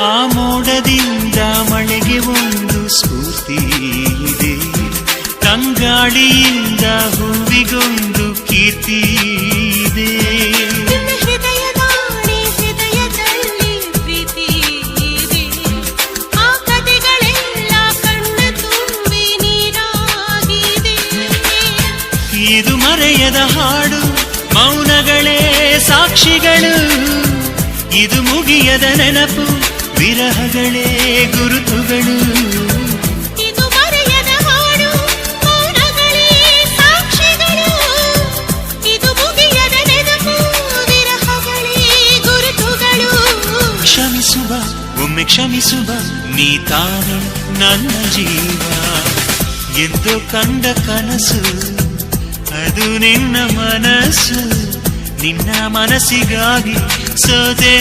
ಆ ಮೋಡದಿಂದ ಮಳೆಗೆ ಒಂದು ಸ್ಫೂರ್ತಿ ಇದೆ, ತಂಗಾಳಿಯಿಂದ ಹೂವಿಗೊಂದು ಕೀರ್ತಿ ಇದೆ. ಹೃದಯದಲ್ಲಿ ಪ್ರೀತಿ ಇದೆ, ಆ ಕಥೆಗಳೆಲ್ಲ ಕಣ್ಣ ತುಂಬಿ ನೀರಾಗಿದೆ. ಇದು ಮರೆಯದ ಹಾಡು, ಮೌನಗಳೇ ಸಾಕ್ಷಿಗಳು. ಇದು ಮುಗಿಯದ ನೆನಪು, ವಿರಹಗಳೇ ಗುರುತುಗಳು. ಇದು ಮರೆಯದ ಹಾಡು, ಮೌನಗಳೇ ಸಾಕ್ಷಿಗಳು. ಇದು ಮುಗಿಯದ ನೆನಪು, ವಿರಹಗಳೇ ಗುರುತುಗಳು. ಕ್ಷಮಿಸುವ, ಒಮ್ಮೆ ಕ್ಷಮಿಸುವ, ನೀ ತಾನೆ ನನ್ನ ಜೀವ. ಎಂದು ಕಂಡ ಕನಸು ಅದು ನಿನ್ನ ಮನಸ್ಸು, ನಿನ್ನ ಮನಸ್ಸಿಗಾಗಿ ಸೋದೆ.